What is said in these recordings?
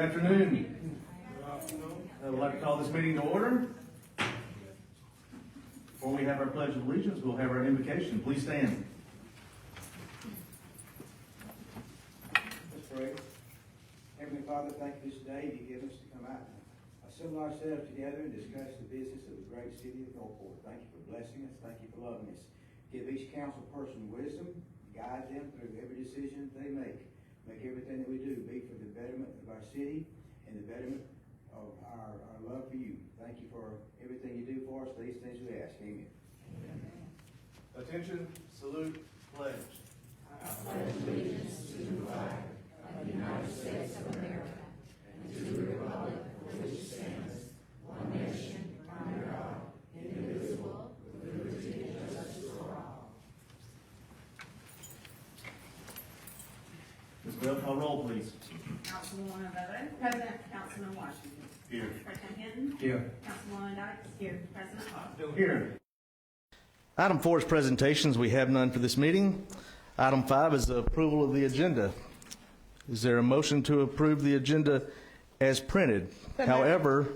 afternoon. I would like to call this meeting to order. Before we have our pledge of allegiance, we'll have our invocation. Please stand. Let's pray. Heavenly Father, thank you this day you give us to come out and assemble ourselves together and discuss the business of the great city of Northport. Thank you for blessing us. Thank you for loving us. Give each council person wisdom. Guide them through every decision they make. Make everything that we do be for the betterment of our city and the betterment of our love for you. Thank you for everything you do for us. These things we ask. Amen. Attention, salute, pledge. I pledge allegiance to the flag of the United States of America and to the republic for which it stands, one nation, under God, indivisible, with liberty and justice for all. Ms. Bell, call roll, please. Councilwoman Butler. Present. Councilman Washington. Here. Pro Tem Hinton. Here. Councilwoman Dykes. Here. President Hall. Still here. Item 4 is presentations. We have none for this meeting. Item 5 is the approval of the agenda. Is there a motion to approve the agenda as printed? However,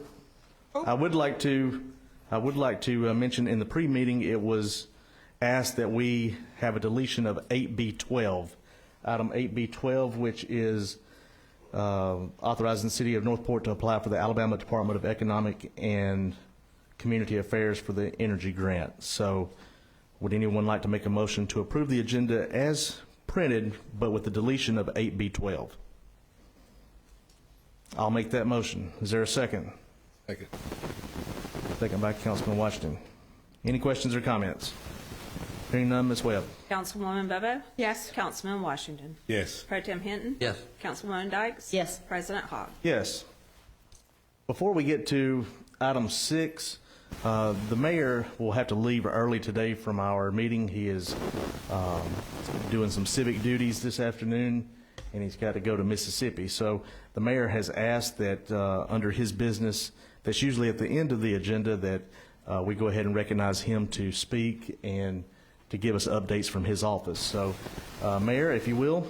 I would like to mention in the pre-meeting it was asked that we have a deletion of 8B12. Item 8B12, which is authorizing the City of Northport to apply for the Alabama Department of Economic and Community Affairs for the energy grant. So would anyone like to make a motion to approve the agenda as printed, but with the deletion of 8B12? I'll make that motion. Is there a second? Second. Second by Councilman Washington. Any questions or comments? Hearing none, Ms. Webb. Councilwoman Bubba. Yes. Councilman Washington. Yes. Pro Tem Hinton. Yes. Councilwoman Dykes. Yes. President Hall. Yes. Before we get to item 6, the mayor will have to leave early today from our meeting. He is doing some civic duties this afternoon, and he's got to go to Mississippi. So the mayor has asked that under his business, that's usually at the end of the agenda, that we go ahead and recognize him to speak and to give us updates from his office. So, Mayor, if you will,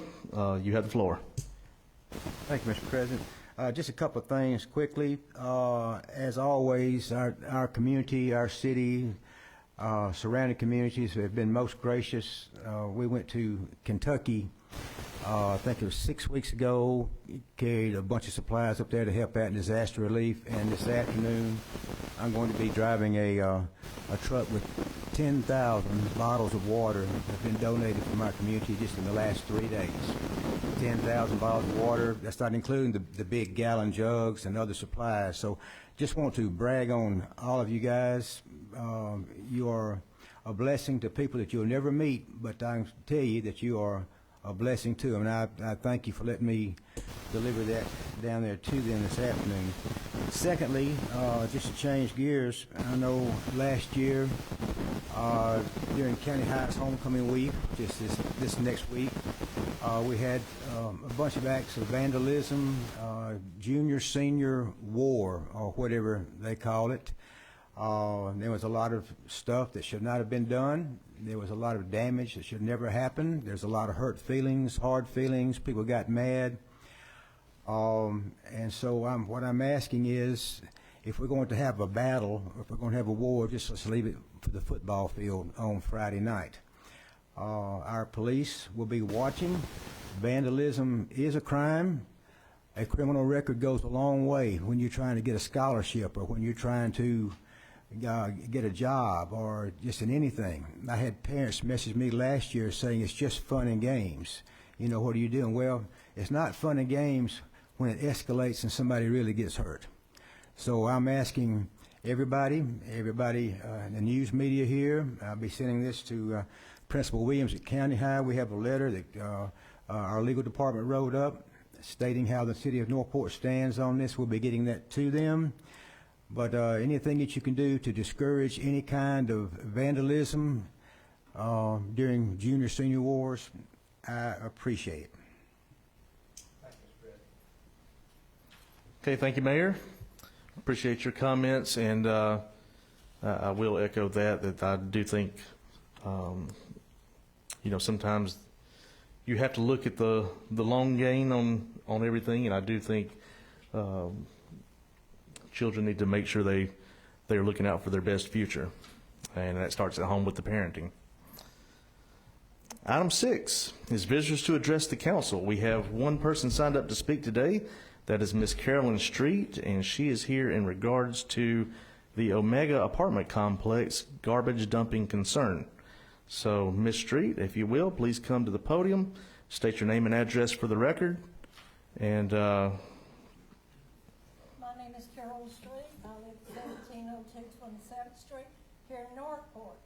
you have the floor. Thank you, Mr. President. Just a couple of things quickly. As always, our community, our city, surrounding communities have been most gracious. We went to Kentucky, I think it was 6 weeks ago, carried a bunch of supplies up there to help out in disaster relief, and this afternoon I'm going to be driving a truck with 10,000 bottles of water that have been donated from our community just in the last 3 days. 10,000 bottles of water. That's not including the big gallon jugs and other supplies. So just want to brag on all of you guys. You are a blessing to people that you'll never meet, but I can tell you that you are a blessing to them. And I thank you for letting me deliver that down there to them this afternoon. Secondly, just to change gears, I know last year during County High's homecoming week, just this next week, we had a bunch of acts of vandalism, junior-senior war, or whatever they call it. There was a lot of stuff that should not have been done. There was a lot of damage that should never happen. There's a lot of hurt feelings, hard feelings. People got mad. And so what I'm asking is, if we're going to have a battle, if we're going to have a war, just let's leave it for the football field on Friday night. Our police will be watching. Vandalism is a crime. A criminal record goes a long way when you're trying to get a scholarship or when you're trying to get a job or just in anything. I had parents message me last year saying it's just fun and games. You know, what are you doing? Well, it's not fun and games when it escalates and somebody really gets hurt. So I'm asking everybody in the news media here, I'll be sending this to Principal Williams at County High. We have a letter that our legal department wrote up stating how the city of Northport stands on this. We'll be getting that to them. But anything that you can do to discourage any kind of vandalism during junior-senior wars, I appreciate it. Okay, thank you, Mayor. Appreciate your comments, and I will echo that I do think, sometimes you have to look at the long game on everything, and I do think children need to make sure they're looking out for their best future, and that starts at home with the parenting. Item 6 is visitors to address the council. We have one person signed up to speak today. That is Miss Carolyn Street, and she is here in regards to the Omega apartment complex garbage dumping concern. So, Miss Street, if you will, please come to the podium, state your name and address for the record, and My name is Carol Street. I live at 1702 27th Street here in Northport.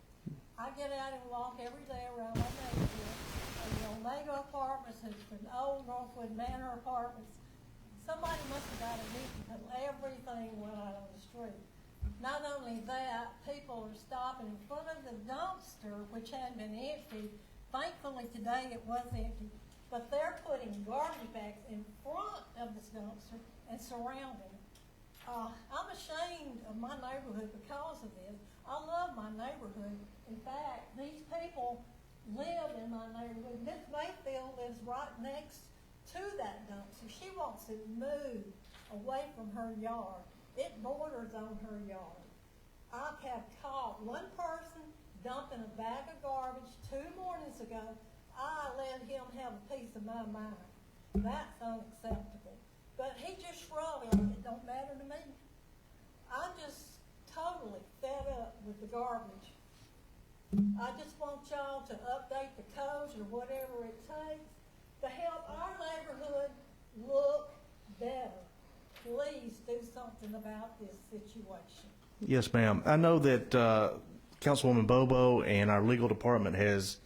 I get out and walk every day around my neighborhood. And the Omega Apartments has been old Northwood Manor Apartments. Somebody must have got a leak because everything went out on the street. Not only that, people are stopping in front of the dumpster, which had been empty. Thankfully today it was empty. But they're putting garbage bags in front of this dumpster and surrounding it. I'm ashamed of my neighborhood because of this. I love my neighborhood. In fact, these people live in my neighborhood. Miss Mayfield lives right next to that dumpster. She wants it moved away from her yard. It borders on her yard. I have caught one person dumping a bag of garbage 2 mornings ago. I let him have a piece of my mind. That's unacceptable. But he just shrugged like it don't matter to me. I'm just totally fed up with the garbage. I just want y'all to update the codes or whatever it takes to help our neighborhood look better. Please do something about this situation. yes, ma'am. I know that Councilwoman Bobo and our legal department has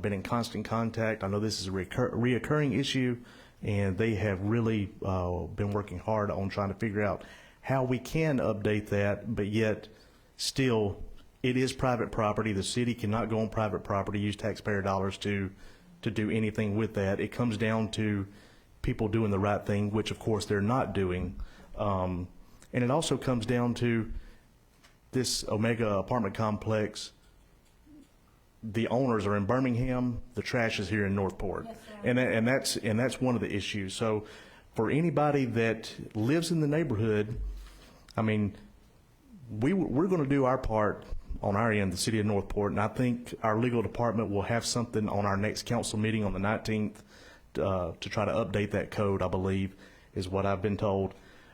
been in constant contact. I know this is a reoccurring issue, and they have really been working hard on trying to figure out how we can update that, but yet still it is private property. The city cannot go on private property, use taxpayer dollars to do anything with that. It comes down to people doing the right thing, which of course they're not doing. And it also comes down to this Omega apartment complex. The owners are in Birmingham, the trash is here in Northport. Yes, sir. And that's one of the issues. So for anybody that lives in the neighborhood, I mean, we're going to do our part on our end, the city of Northport, and I think our legal department will have something on our next council meeting on the 19th to try to update that code, I believe, is what I've been told.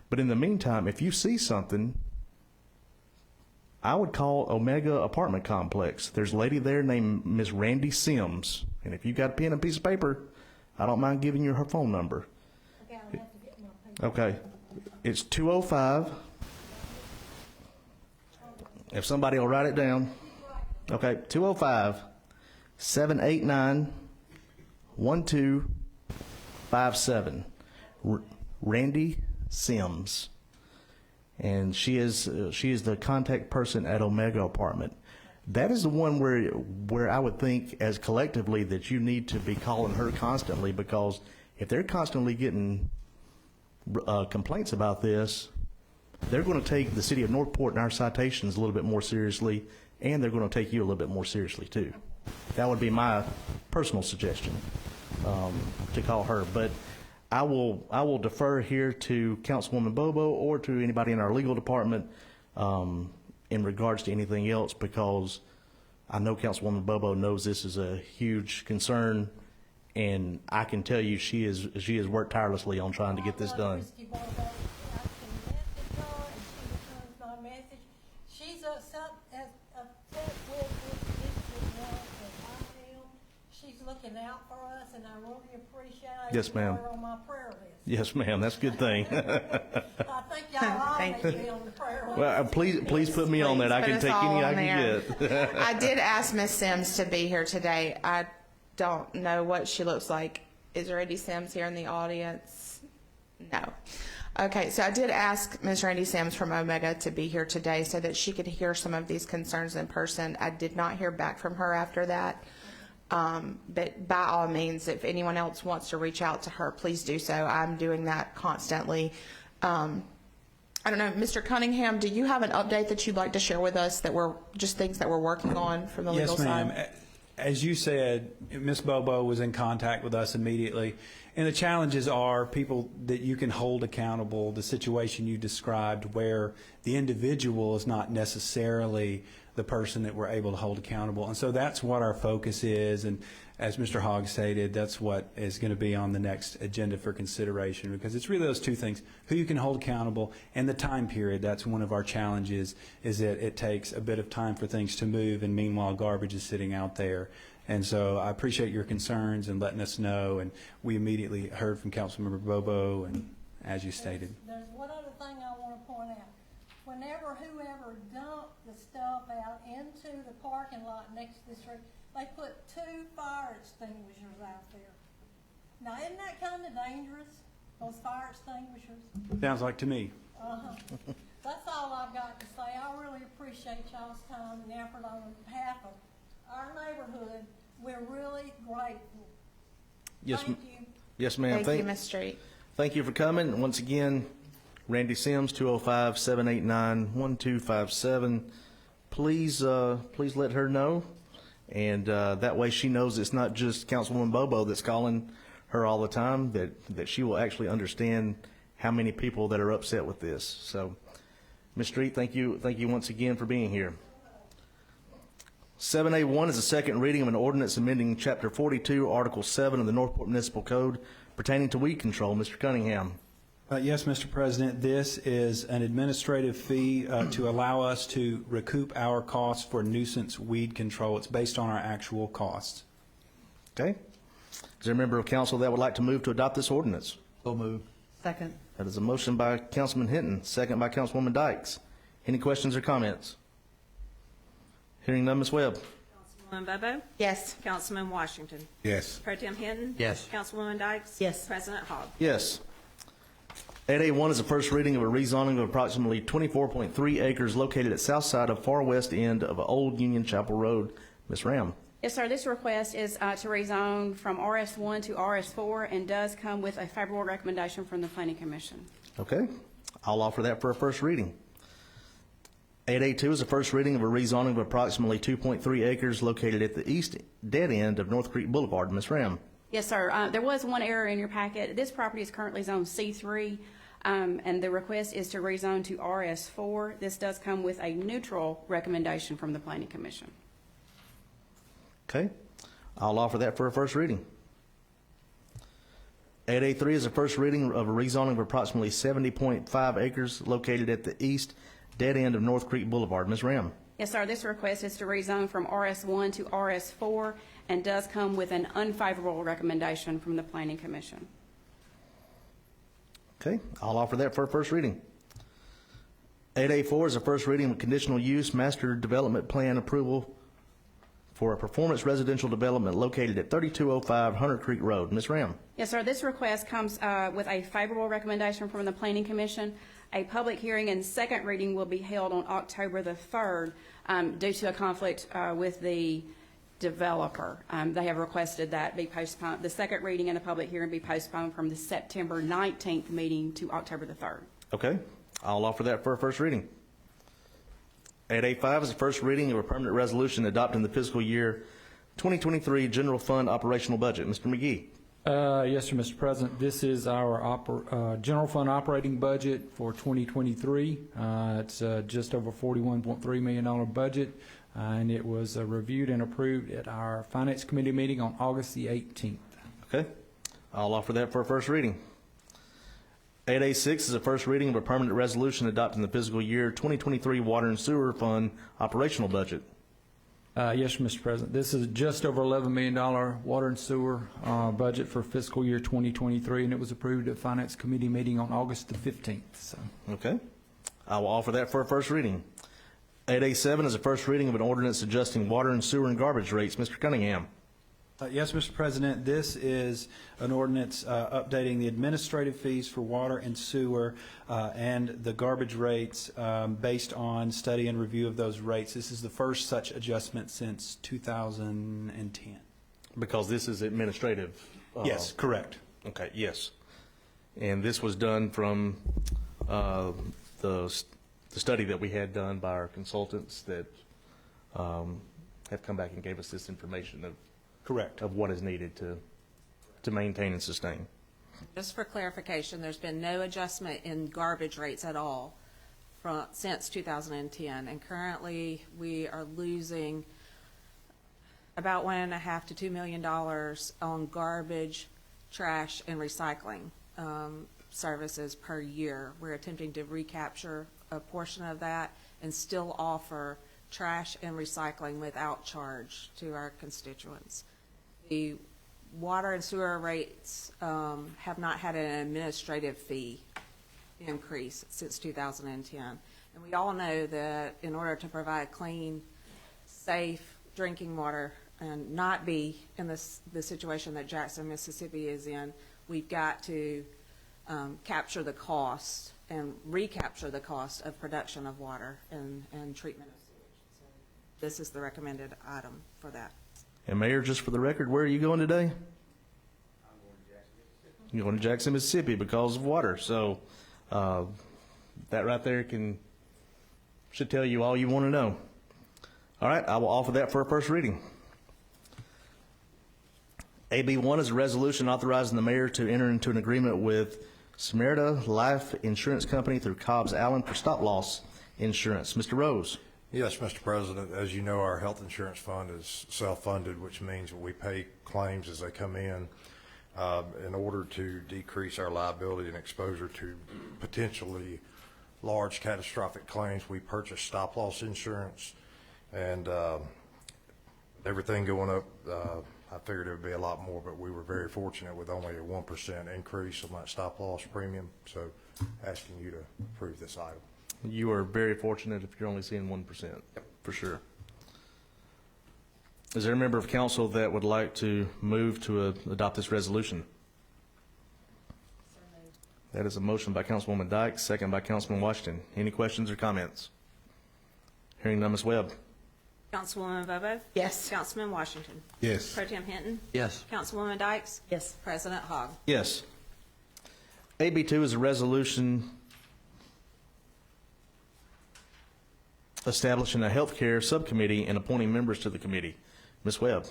But in the meantime, if you see something, I would call Omega Apartment Complex. There's a lady there named Miss Randy Sims, and if you got a pen and piece of paper, I don't mind giving you her phone number. Okay, I'll have to get my paper. Okay, it's 205. If somebody will write it down. Okay, 205-789-1257. Randy Sims. And she is the contact person at Omega Apartment. That is the one where I would think as collectively that you need to be calling her constantly, because if they're constantly getting complaints about this, they're going to take the city of Northport and our citations a little bit more seriously, and they're going to take you a little bit more seriously too. That would be my personal suggestion, to call her. But I will defer here to Councilwoman Bobo or to anybody in our legal department in regards to anything else, because I know Councilwoman Bobo knows this is a huge concern, and I can tell you she has worked tirelessly on trying to get this done. She's upset with this district one as I am. She's looking out for us, and I really appreciate Yes, ma'am. her on my prayer list. Yes, ma'am. That's a good thing. I think y'all all need to be on the prayer list. Well, please put me on that. I can Please take put us any all I on can there. get. I did ask Miss Sims to be here today. I don't know what she looks like. Is Randy Sims here in the audience? No. Okay, so I did ask Ms. Randy Sims from Omega to be here today so that she could hear some of these concerns in person. I did not hear back from her after that. But by all means, if anyone else wants to reach out to her, please do so. I'm doing that constantly. I don't know, Mr. Cunningham, do you have an update that you'd like to share with us that we're just things that we're working on from the legal Yes, ma'am. side? as you said, Ms. Bobo was in contact with us immediately. And the challenges are people that you can hold accountable, the situation you described where the individual is not necessarily the person that we're able to hold accountable. And so that's what our focus is. And as Mr. Hogg stated, that's what is going to be on the next agenda for consideration, because it's really those two things, who you can hold accountable and the time period. That's one of our challenges, is that it takes a bit of time for things to move, and meanwhile garbage is sitting out there. And so I appreciate your concerns and letting us know, and we immediately heard from Councilmember Bobo, and as you stated. There's one other thing I want to point out. Whenever whoever dumped the stuff out into the parking lot next to the street, they put 2 fire extinguishers out there. Now, isn't that kind of dangerous, those fire extinguishers? Sounds like to me. That's all I've got to say. I really appreciate y'all's time and effort on behalf of our neighborhood. We're really grateful. Yes, Thank you. Yes, ma'am. Thank you, Ms. Street. Thank you for coming. Once again, Randy Sims, 205-789-1257. Please let her know, and that way she knows it's not just Councilwoman Bobo that's calling her all the time, that she will actually understand how many people that are upset with this. So, Ms. Street, thank you once again for being here. 7A1 is a second reading of an ordinance amending Chapter 42, Article 7 of the Northport Municipal Code pertaining to weed control. Mr. Cunningham. Yes, Mr. President, this is an administrative fee to allow us to recoup our costs for nuisance weed control. It's based on our actual costs. Okay. Is there a member of council that would like to move to adopt this ordinance? So move. Second. That is a motion by Councilman Hinton, second by Councilwoman Dykes. Any questions or comments? Hearing none, Ms. Webb. Councilwoman Bobo? Yes. Councilman Washington? Yes. Pro Tem Hinton? Yes. Councilwoman Dykes? Yes. President Hogg? Yes. 8A1 is the first reading of a rezoning of approximately 24.3 acres located at south side of far west end of Old Union Chapel Road. Ms. Ram. Yes, sir. This request is to rezone from RS1 to RS4 and does come with a favorable recommendation from the Planning Commission. Okay. I'll offer that for a first reading. 8A2 is the first reading of a rezoning of approximately 2.3 acres located at the east dead end of North Creek Boulevard. Ms. Ram. Yes, sir. There was one error in your packet. This property is currently zoned C3, and the request is to rezone to RS4. This does come with a neutral recommendation from the Planning Commission. Okay. I'll offer that for a first reading. 8A3 is the first reading of a rezoning of approximately 70.5 acres located at the east dead end of North Creek Boulevard. Ms. Ram. Yes, sir. This request is to rezone from RS1 to RS4 and does come with an unfavorable recommendation from the Planning Commission. Okay. I'll offer that for a first reading. 8A4 is the first reading of conditional use master development plan approval for a performance residential development located at 3205 Hunter Creek Road. Ms. Ram. Yes, sir. This request comes with a favorable recommendation from the Planning Commission. A public hearing and second reading will be held on October the 3rd due to a conflict with the developer. They have requested that be postponed. The second reading and the public hearing be postponed from the September 19th meeting to October the 3rd. Okay. I'll offer that for a first reading. 8A5 is the first reading of a permanent resolution adopting the fiscal year 2023 general fund operational budget. Mr. McGee. Yes, sir, Mr. President. This is our general fund operating budget for 2023. It's just over $41.3 million budget, and it was reviewed and approved at our Finance Committee meeting on August the 18th. Okay. I'll offer that for a first reading. 8A6 is the first reading of a permanent resolution adopting the fiscal year 2023 water and sewer fund operational budget. Yes, Mr. President. This is just over $11 million water and sewer budget for fiscal year 2023, and it was approved at Finance Committee meeting on August the 15th. So. Okay. I will offer that for a first reading. 8A7 is the first reading of an ordinance adjusting water and sewer and garbage rates. Mr. Cunningham. Yes, Mr. President, this is an ordinance updating the administrative fees for water and sewer and the garbage rates based on study and review of those rates. This is the first such adjustment since 2010. Because this is administrative. Yes, correct. Okay, yes. And this was done from the study that we had done by our consultants that have come back and gave us this information Correct. of what is needed to maintain and sustain. Just for clarification, there's been no adjustment in garbage rates at all since 2010, and currently we are losing about $1.5 to $2 million on garbage, trash, and recycling services per year. We're attempting to recapture a portion of that and still offer trash and recycling without charge to our constituents. The water and sewer rates have not had an administrative fee increase since 2010. And we all know that in order to provide clean, safe drinking water and not be in the situation that Jackson, Mississippi is in, we've got to capture the cost and recapture the cost of production of water and treatment of sewage. So this is the recommended item for that. And Mayor, just for the record, where are you going today? You're going to Jackson, Mississippi because of water. So that right there should tell you all you want to know. All right, I will offer that for a first reading. AB 1 is a resolution authorizing the mayor to enter into an agreement with Smerida Life Insurance Company through Cobbs Allen for stop loss insurance. Mr. Rose. Yes, Mr. President. As you know, our health insurance fund is self-funded, which means we pay claims as they come in. In order to decrease our liability and exposure to potentially large catastrophic claims, we purchase stop-loss insurance. And everything going up, I figured it would be a lot more, but we were very fortunate with only a 1% increase on that stop-loss premium. So asking you to approve this item. You are very fortunate if you're only seeing 1%, for sure. Is there a member of council that would like to move to adopt this resolution? That is a motion by Councilwoman Dykes, second by Councilman Washington. Any questions or comments? Hearing none, Ms. Webb. Councilwoman Bobo? Yes. Councilman Washington? Yes. Pro Tem Hinton? Yes. Councilwoman Dykes? Yes. President Hogg? Yes. AB 2 is a resolution establishing a healthcare subcommittee and appointing members to the committee. Ms. Webb.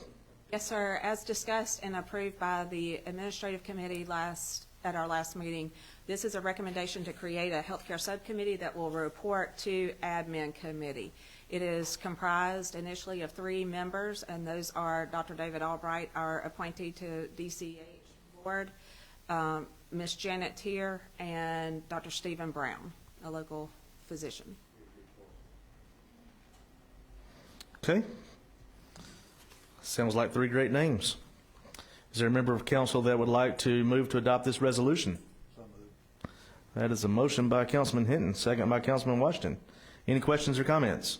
Yes, sir. As discussed and approved by the administrative committee at our last meeting, this is a recommendation to create a healthcare subcommittee that will report to admin committee. It is comprised initially of 3 members, and those are Dr. David Albright, our appointee to DCH board, Ms. Janet Tier, and Dr. Stephen Brown, a local physician. Okay. Sounds like 3 great names. Is there a member of council that would like to move to adopt this resolution? That is a motion by Councilman Hinton, second by Councilman Washington. Any questions or comments?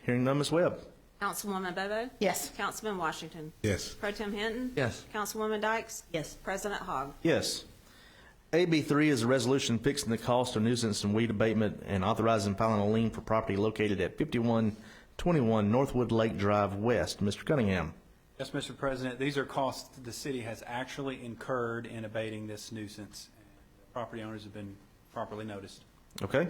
Hearing none, Ms. Webb. Councilwoman Bobo? Yes. Councilman Washington? Yes. Pro Tem Hinton? Yes. Councilwoman Dykes? Yes. President Hogg? Yes. AB 3 is a resolution fixing the cost of nuisance and weed abatement and authorizing filing a lien for property located at 5121 Northwood Lake Drive West. Mr. Cunningham. Yes, Mr. President, these are costs that the city has actually incurred in abating this nuisance. And property owners have been properly noticed. Okay.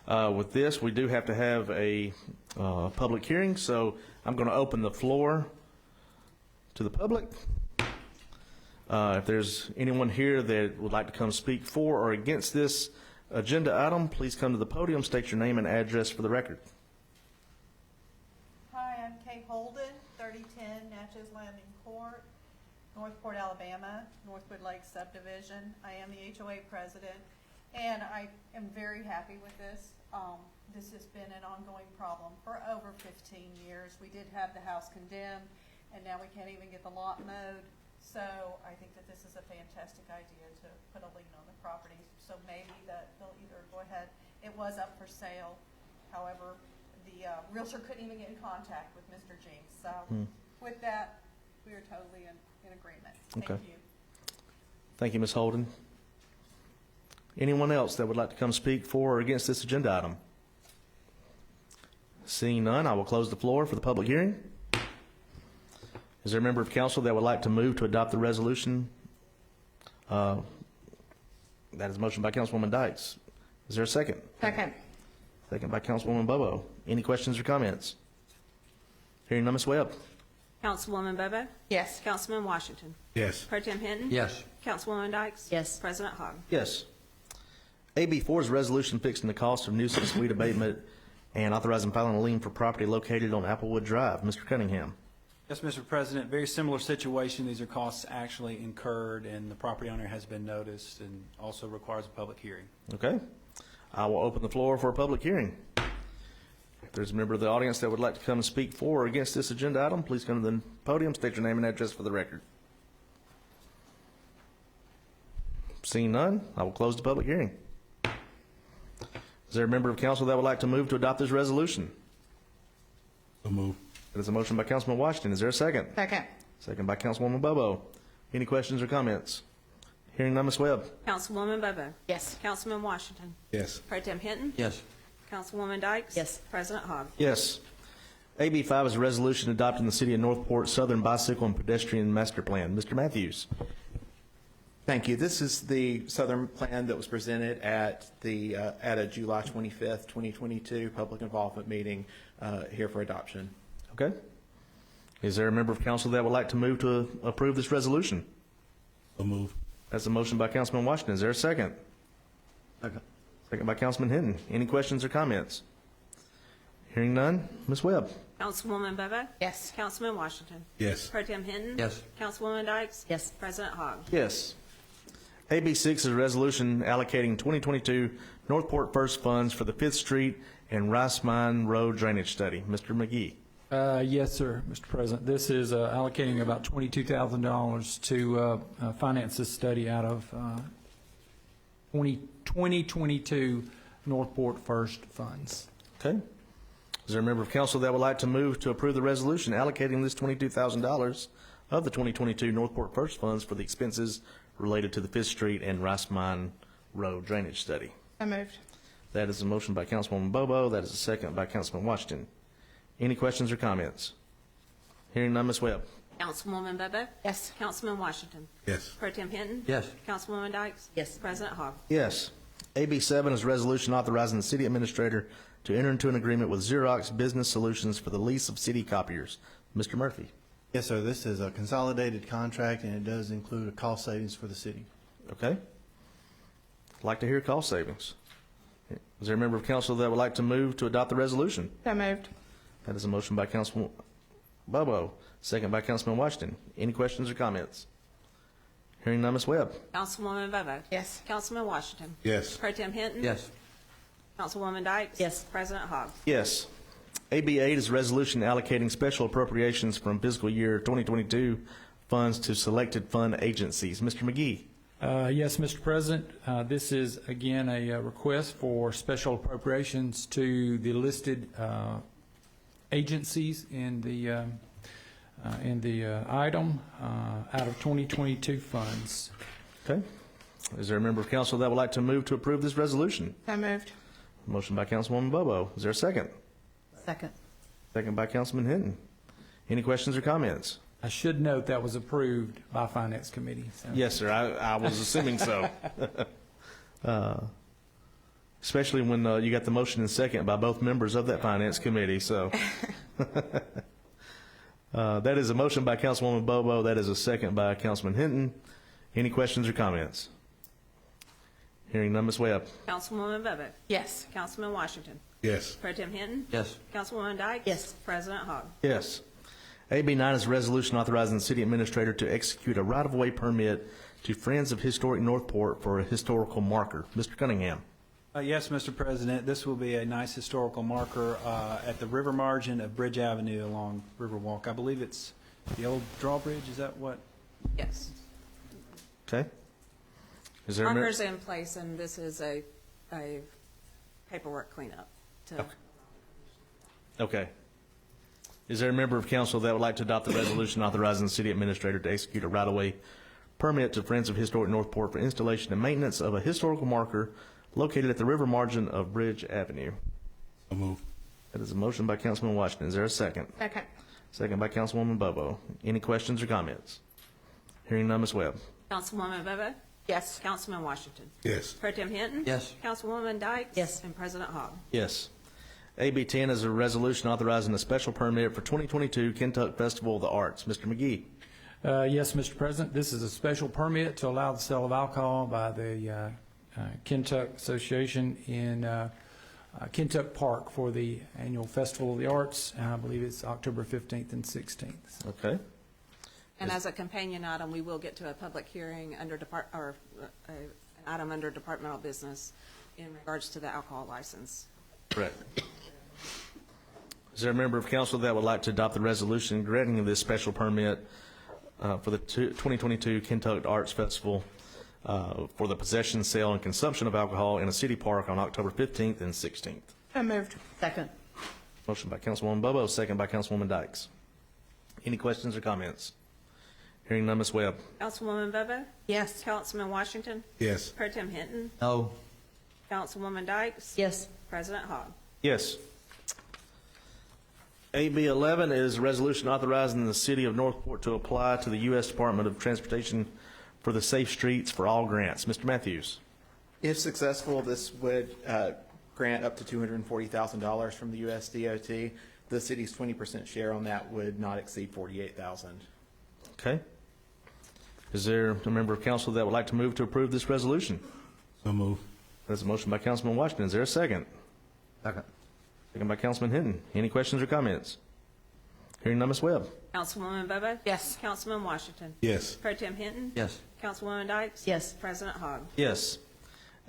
With this, we do have to have a public hearing, so I'm going to open the floor to the public. If there's anyone here that would like to come speak for or against this agenda item, please come to the podium, state your name and address for the record. Hi, I'm Kay Holden, 3010 Natchez Landing Court, Northport, Alabama, Northwood Lake Subdivision. I am the HOA president, and I am very happy with this. This has been an ongoing problem for over 15 years. We did have the house condemned, and now we can't even get the lot mowed. So I think that this is a fantastic idea to put a lien on the property. So maybe that they'll either go ahead. It was up for sale. However, the realtor couldn't even get in contact with Mr. Jinks. So with that, we are totally in agreement. Thank Okay. you. Thank you, Ms. Holden. Anyone else that would like to come speak for or against this agenda item? Seeing none, I will close the floor for the public hearing. Is there a member of council that would like to move to adopt the resolution? That is a motion by Councilwoman Dykes. Is there a second? Second. Second by Councilwoman Bobo. Any questions or comments? Hearing none, Ms. Webb. Councilwoman Bobo? Yes. Councilman Washington? Yes. Pro Tem Hinton? Yes. Councilwoman Dykes? Yes. President Hogg? Yes. AB 4 is a resolution fixing the cost of nuisance weed abatement and authorizing filing a lien for property located on Applewood Drive. Mr. Cunningham. Yes, Mr. President, very similar situation. These are costs actually incurred, and the property owner has been noticed and also requires a public hearing. Okay. I will open the floor for a public hearing. If there's a member of the audience that would like to come and speak for or against this agenda item, please come to the podium, state your name and address for the record. Seeing none, I will close the public hearing. Is there a member of council that would like to move to adopt this resolution? So move. That is a motion by Councilman Washington. Is there a second? Second. Second by Councilwoman Bobo. Any questions or comments? Hearing none, Ms. Webb. Councilwoman Bobo? Yes. Councilman Washington? Yes. Pro Tem Hinton? Yes. Councilwoman Dykes? Yes. President Hogg? Yes. AB 5 is a resolution adopting the City of Northport Southern Bicycle and Pedestrian Master Plan. Mr. Matthews. Thank you. This is the Southern Plan that was presented at a July 25th, 2022 public involvement meeting here for adoption. Okay. Is there a member of council that would like to move to approve this resolution? So move. That's a motion by Councilman Washington. Is there a second? Second. Second by Councilman Hinton. Any questions or comments? Hearing none, Ms. Webb. Councilwoman Bobo? Yes. Councilman Washington? Yes. Pro Tem Hinton? Yes. Councilwoman Dykes? Yes. President Hogg? Yes. AB 6 is a resolution allocating 2022 Northport First funds for the 5th Street and Rice Mine Road drainage study. Mr. McGee. Yes, sir, Mr. President. This is allocating about $22,000 to finance this study out of 2022 Northport First funds. Okay. Is there a member of council that would like to move to approve the resolution allocating this $22,000 of the 2022 Northport First funds for the expenses related to the 5th Street and Rice Mine Road drainage study? So moved. That is a motion by Councilwoman Bobo. That is a second by Councilman Washington. Any questions or comments? Hearing none, Ms. Webb. Councilwoman Bobo? Yes. Councilman Washington? Yes. Pro Tem Hinton? Yes. Councilwoman Dykes? Yes. President Hogg? Yes. AB 7 is a resolution authorizing the city administrator to enter into an agreement with Xerox Business Solutions for the lease of city copiers. Mr. Murphy. Yes, sir. This is a consolidated contract, and it does include a cost savings for the city. Okay. I'd like to hear cost savings. Is there a member of council that would like to move to adopt the resolution? So moved. That is a motion by Councilman Bobo, second by Councilman Washington. Any questions or comments? Hearing none, Ms. Webb. Councilwoman Bobo? Yes. Councilman Washington? Yes. Pro Tem Hinton? Yes. Councilwoman Dykes? Yes. President Hogg? Yes. AB 8 is a resolution allocating special appropriations from fiscal year 2022 funds to selected fund agencies. Mr. McGee. Yes, Mr. President. This is, again, a request for special appropriations to the listed agencies in the item out of 2022 funds. Okay. Is there a member of council that would like to move to approve this resolution? So moved. Motion by Councilwoman Bobo. Is there a second? Second. Second by Councilman Hinton. Any questions or comments? I should note that was approved by Finance Committee. So. Yes, sir. I was assuming so. Especially when you got the motion and second by both members of that Finance Committee. So that is a motion by Councilwoman Bobo. That is a second by Councilman Hinton. Any questions or comments? Hearing none, Ms. Webb. Councilwoman Bobo? Yes. Councilman Washington? Yes. Pro Tem Hinton? Yes. Councilwoman Dykes? Yes. President Hogg? Yes. AB 9 is a resolution authorizing the city administrator to execute a right-of-way permit to Friends of Historic Northport for a historical marker. Mr. Cunningham. Yes, Mr. President, this will be a nice historical marker at the river margin of Bridge Avenue along Riverwalk. I believe it's the old drawbridge. Is that what? Yes. Okay. Is there a Marker's in place, and this is a paperwork cleanup. Okay. Is there a member of council that would like to adopt the resolution authorizing the city administrator to execute a right-of-way permit to Friends of Historic Northport for installation and maintenance of a historical marker located at the river margin of Bridge Avenue? So move. That is a motion by Councilman Washington. Is there a second? Second. Second by Councilwoman Bobo. Any questions or comments? Hearing none, Ms. Webb. Councilwoman Bobo? Yes. Councilman Washington? Yes. Pro Tem Hinton? Yes. Councilwoman Dykes? Yes. And President Hogg? Yes. AB 10 is a resolution authorizing a special permit for 2022 Kentuck Festival of the Arts. Mr. McGee. Yes, Mr. President, this is a special permit to allow the sale of alcohol by the Kentuck Association in Kentuck Park for the annual Festival of the Arts, and I believe it's October 15th and 16th. Okay. And as a companion item, we will get to a public hearing under an item under departmental business in regards to the alcohol license. Correct. Is there a member of council that would like to adopt the resolution granting this special permit for the 2022 Kentuck Arts Festival for the possession, sale, and consumption of alcohol in a city park on October 15th and 16th? So moved. Second. Motion by Councilwoman Bobo, second by Councilwoman Dykes. Any questions or comments? Hearing none, Ms. Webb. Councilwoman Bobo? Yes. Councilman Washington? Yes. Pro Tem Hinton? No. Councilwoman Dykes? Yes. President Hogg. Yes. AB 11 is a resolution authorizing the city of Northport to apply to the U.S. Department of Transportation for the Safe Streets for All grants. Mr. Matthews. If successful, this would grant up to $240,000 from the U.S. DOT. The city's 20% share on that would not exceed $48,000. Okay. Is there a member of council that would like to move to approve this resolution? So move. That's a motion by Councilman Washington. Is there a second? Second. Second by Councilman Hinton. Any questions or comments? Hearing none, Ms. Webb. Councilwoman Bobo? Yes. Councilman Washington? Yes. Pro Tem Hinton? Yes. Councilwoman Dykes? Yes. President Hogg. Yes.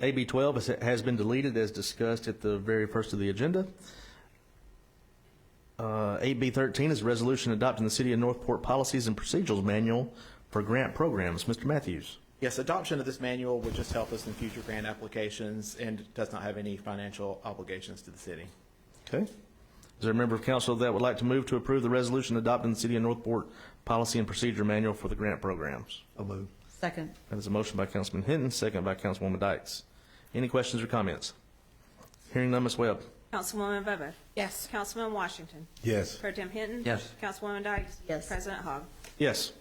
AB 12 has been deleted as discussed at the very first of the agenda. AB 13 is a resolution adopting the City of Northport Policies and Procedures Manual for grant programs. Mr. Matthews. Yes, adoption of this manual would just help us in future grant applications and does not have any financial obligations to the city. Okay. Is there a member of council that would like to move to approve the resolution adopting the City of Northport Policy and Procedure Manual for the grant programs? So move. Second. That is a motion by Councilman Hinton, second by Councilwoman Dykes. Any questions or comments? Hearing none, Ms. Webb. Councilwoman Bobo? Yes. Councilman Washington? Yes. Pro Tem Hinton? Yes. Councilwoman Dykes? Yes. President Hogg. Yes.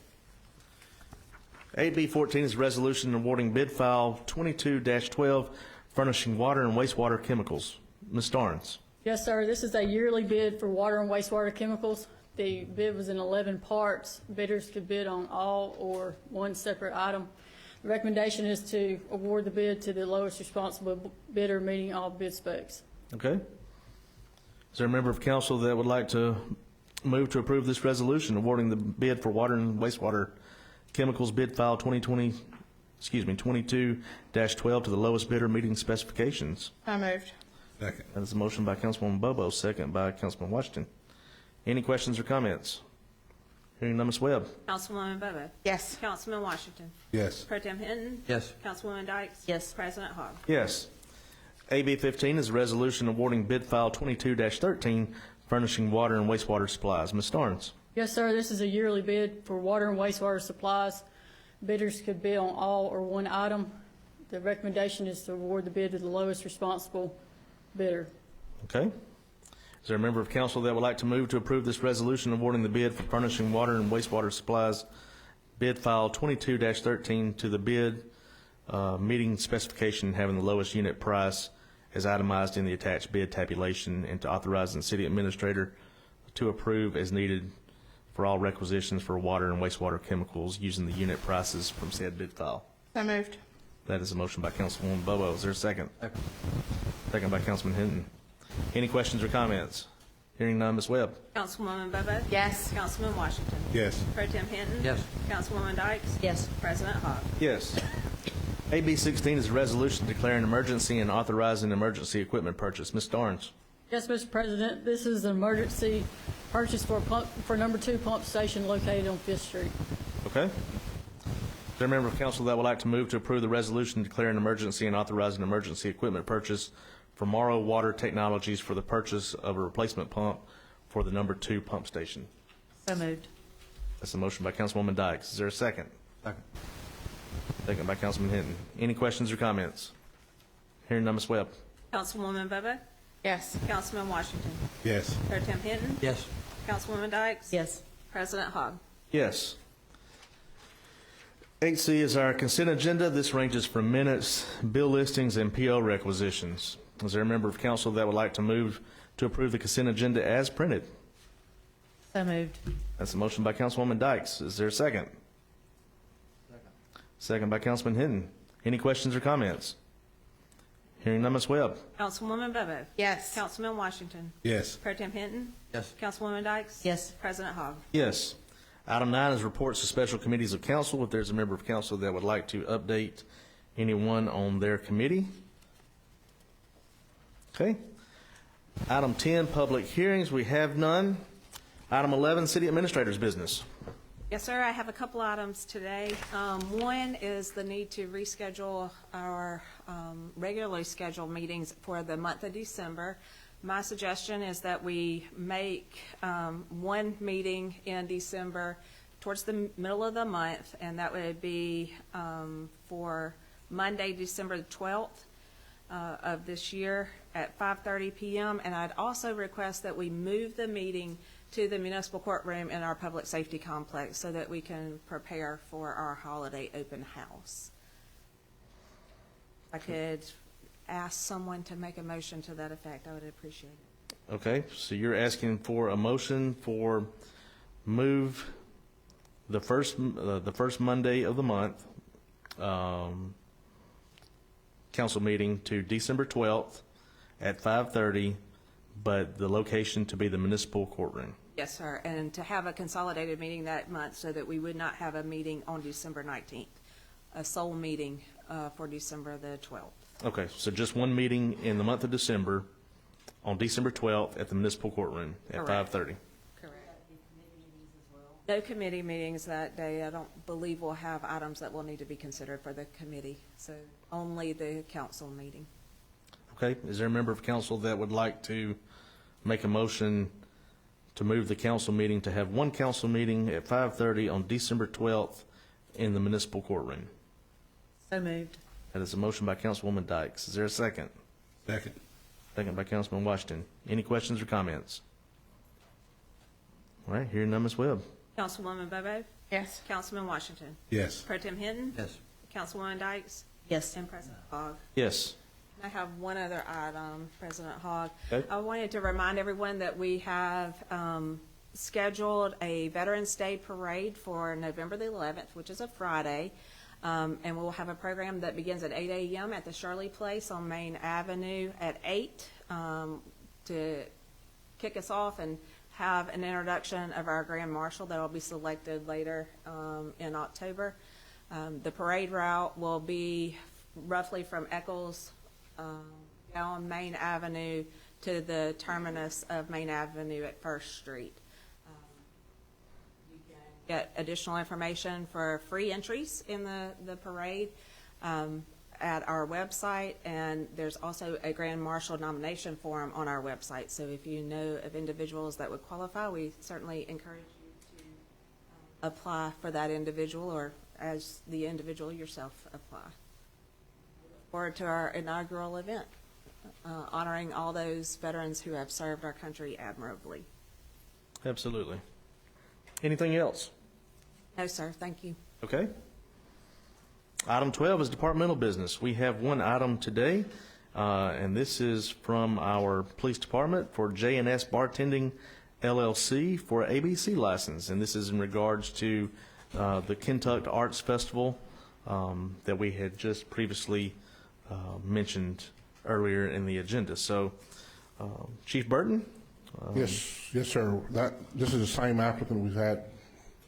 AB 14 is a resolution awarding bid file 22-12 furnishing water and wastewater chemicals. Ms. Starnes. Yes, sir. This is a yearly bid for water and wastewater chemicals. The bid was in 11 parts. Bidders could bid on all or one separate item. The recommendation is to award the bid to the lowest responsible bidder meeting all bid specs. Okay. Is there a member of council that would like to move to approve this resolution awarding the bid for water and wastewater chemicals bid file 22-12 to the lowest bidder meeting specifications? So moved. Second. That is a motion by Councilwoman Bobo, second by Councilman Washington. Any questions or comments? Hearing none, Ms. Webb. Councilwoman Bobo? Yes. Councilman Washington? Yes. Pro Tem Hinton? Yes. Councilwoman Dykes? Yes. President Hogg. Yes. AB 15 is a resolution awarding bid file 22-13 furnishing water and wastewater supplies. Ms. Starnes. Yes, sir. This is a yearly bid for water and wastewater supplies. Bidders could bid on all or one item. The recommendation is to award the bid to the lowest responsible bidder. Okay. Is there a member of council that would like to move to approve this resolution awarding the bid for furnishing water and wastewater supplies, bid file 22-13 to the bid meeting specification having the lowest unit price as itemized in the attached bid tabulation, and to authorize the city administrator to approve as needed for all requisitions for water and wastewater chemicals using the unit prices from said bid file? So moved. That is a motion by Councilwoman Bobo. Is there a second? Second by Councilman Hinton. Any questions or comments? Hearing none, Ms. Webb. Councilwoman Bobo? Yes. Councilman Washington? Yes. Pro Tem Hinton? Yes. Councilwoman Dykes? Yes. President Hogg. Yes. AB 16 is a resolution declaring emergency and authorizing emergency equipment purchase. Ms. Starnes. Yes, Mr. President, this is an emergency purchase for number 2 pump station located on 5th Street. Okay. Is there a member of council that would like to move to approve the resolution declaring emergency and authorizing emergency equipment purchase for Morrow Water Technologies for the purchase of a replacement pump for the number 2 pump station? So moved. That's a motion by Councilwoman Dykes. Is there a second? Second. Second by Councilman Hinton. Any questions or comments? Hearing none, Ms. Webb. Councilwoman Bobo? Yes. Councilman Washington? Yes. Pro Tem Hinton? Yes. Councilwoman Dykes? Yes. President Hogg. Yes. 8C is our consent agenda. This ranges from minutes, bill listings, and PO requisitions. Is there a member of council that would like to move to approve the consent agenda as printed? So moved. That's a motion by Councilwoman Dykes. Is there a second? Second by Councilman Hinton. Any questions or comments? Hearing none, Ms. Webb. Councilwoman Bobo? Yes. Councilman Washington? Yes. Pro Tem Hinton? Yes. Councilwoman Dykes? Yes. President Hogg? Yes. Item 9 is reports to special committees of council. If there's a member of council that would like to update anyone on their committee. Okay. Item 10, public hearings. We have none. Item 11, city administrator's business. Yes, sir. I have a couple items today. One is the need to reschedule our regularly scheduled meetings for the month of December. My suggestion is that we make one meeting in December towards the middle of the month, and that would be for Monday, December the 12th of this year at 5:30 p.m. And I'd also request that we move the meeting to the municipal courtroom in our public safety complex so that we can prepare for our holiday open house. If I could ask someone to make a motion to that effect, I would appreciate it. Okay, so you're asking for a motion for move the first Monday of the month, council meeting to December 12th at 5:30, but the location to be the municipal courtroom. Yes, sir, and to have a consolidated meeting that month so that we would not have a meeting on December 19th, a sole meeting for December the 12th. Okay, so just one meeting in the month of December on December 12th at the municipal courtroom at Correct. 5:30. Correct. No committee meetings that day. I don't believe we'll have items that will need to be considered for the committee, so only the council meeting. Okay, is there a member of council that would like to make a motion to move the council meeting to have one council meeting at 5:30 on December 12th in the municipal courtroom? So moved. That is a motion by Councilwoman Dykes. Is there a second? Second. Second by Councilman Washington. Any questions or comments? All right, hearing none, Ms. Webb. Councilwoman Bobo? Yes. Councilman Washington? Yes. Pro Tem Hinton? Yes. Councilwoman Dykes? Yes. And President Hogg? Yes. I have one other item, President Hogg. Okay. I wanted to remind everyone that we have scheduled a Veterans Day Parade for November the 11th, which is a Friday. And we'll have a program that begins at 8 a.m. at the Shirley Place on Main Avenue at 8 to kick us off and have an introduction of our Grand Marshal that will be selected later in October. The parade route will be roughly from Eccles down Main Avenue to the terminus of Main Avenue at First Street. You can get additional information for free entries in the parade at our website, and there's also a Grand Marshal nomination form on our website. So if you know of individuals that would qualify, we certainly encourage you to apply for that individual, or as the individual yourself apply. Forward to our inaugural event, honoring all those veterans who have served our country admirably. Absolutely. Anything else? No, sir, thank you. Okay. Item 12 is departmental business. We have one item today, and this is from our police department for J&S Bartending LLC for ABC license, and this is in regards to the Kentucky Arts Festival that we had just previously mentioned earlier in the agenda. So, Chief Burton? Yes, sir. This is the same applicant we've had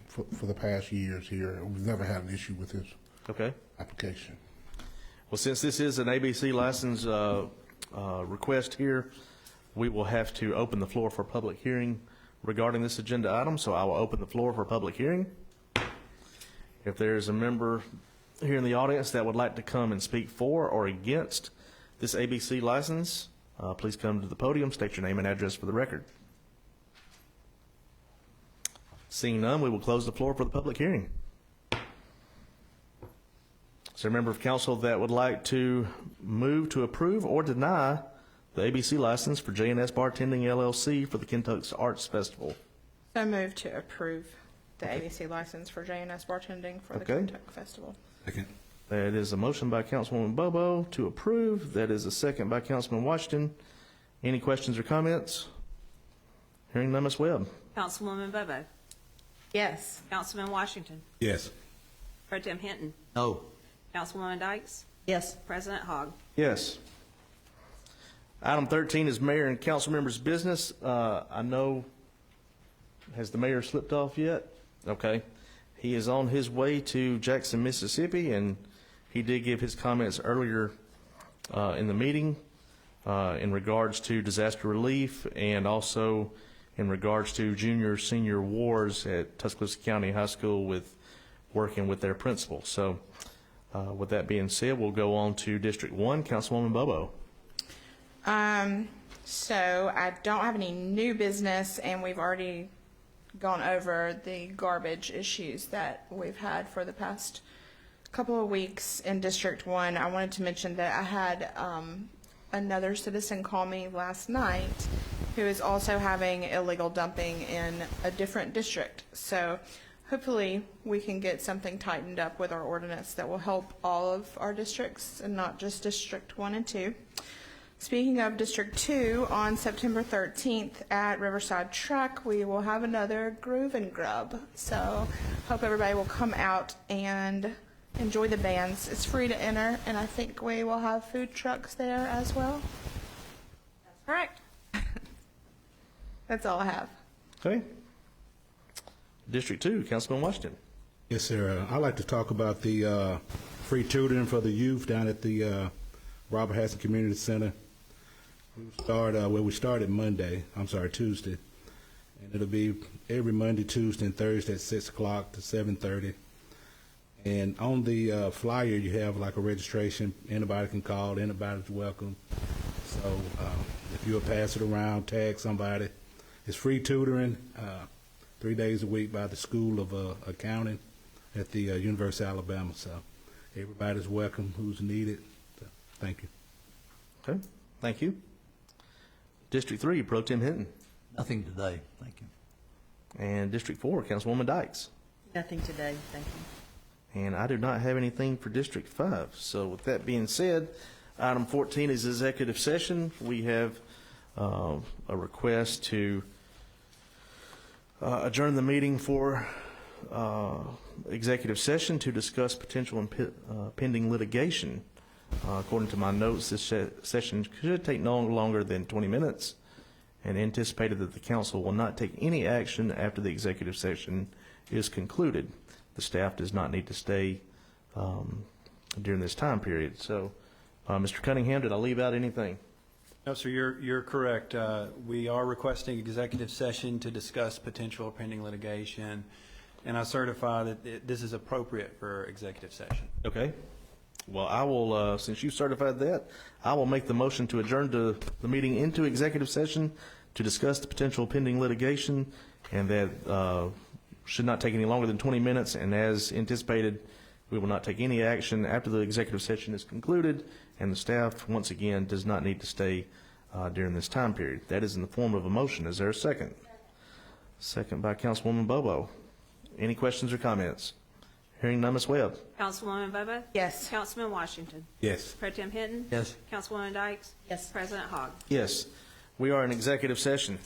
for the past years here. We've never had an issue with this Okay. application. Well, since this is an ABC license request here, we will have to open the floor for public hearing regarding this agenda item, so I will open the floor for public hearing. If there's a member here in the audience that would like to come and speak for or against this ABC license, please come to the podium, state your name and address for the record. Seeing none, we will close the floor for the public hearing. Is there a member of council that would like to move to approve or deny the ABC license for J&S Bartending LLC for the Kentucky Arts Festival? So moved to approve the ABC license for J&S Bartending for the Okay. Kentucky Festival. Second. That is a motion by Councilwoman Bobo to approve. That is a second by Councilman Washington. Any questions or comments? Hearing none, Ms. Webb. Councilwoman Bobo. Yes. Councilman Washington. Yes. Pro Tem Hinton. No. Councilwoman Dykes. Yes. President Hogg. Yes. Item 13 is mayor and council members' business. I know, has the mayor slipped off yet? Okay. He is on his way to Jackson, Mississippi, and he did give his comments earlier in the meeting in regards to disaster relief and also in regards to junior-senior wars at Tuscaloosa County High School with working with their principal. So with that being said, we'll go on to District 1. Councilwoman Bobo. So I don't have any new business, and we've already gone over the garbage issues that we've had for the past couple of weeks in District 1. I wanted to mention that I had another citizen call me last night who is also having illegal dumping in a different district. So hopefully we can get something tightened up with our ordinance that will help all of our districts and not just District 1 and 2. Speaking of District 2, on September 13th at Riverside Truck, we will have another Groove and Grub. So hope everybody will come out and enjoy the bands. It's free to enter, and I think we will have food trucks there as well. That's correct. That's all I have. Okay. District 2, Councilman Washington. Yes, sir. I'd like to talk about the free tutoring for the youth down at the Robert Hassan Community Center. We started Tuesday. And it'll be every Monday, Tuesday, and Thursday at 6 o'clock to 7:30. And on the flyer, you have like a registration. Anybody can call. Anybody's welcome. So if you'll pass it around, tag somebody. It's free tutoring, 3 days a week by the School of Accounting at the University of Alabama. So everybody's welcome who's needed. So, thank you. Okay, thank you. District 3, Pro Tem Hinton. Nothing today, thank you. And District 4, Councilwoman Dykes. Nothing today, thank you. And I do not have anything for District 5. So with that being said, item 14 is executive session. We have a request to adjourn the meeting for executive session to discuss potential pending litigation. According to my notes, this session should take no longer than 20 minutes, and anticipated that the council will not take any action after the executive session is concluded. The staff does not need to stay during this time period. So, Mr. Cunningham, did I leave out anything? No, sir, you're correct. We are requesting executive session to discuss potential pending litigation, and I certify that this is appropriate for executive session. Okay. Well, I will, since you certified that, I will make the motion to adjourn the meeting into executive session to discuss the potential pending litigation, and that should not take any longer than 20 minutes, and as anticipated, we will not take any action after the executive session is concluded, and the staff, once again, does not need to stay during this time period. That is in the form of a motion. Is there a second? Second by Councilwoman Bobo. Any questions or comments? Hearing none, Ms. Webb. Councilwoman Bobo? Yes. Councilman Washington? Yes. Pro Tem Hinton? Yes. Councilwoman Dykes? Yes. President Hogg? Yes. We are in executive session.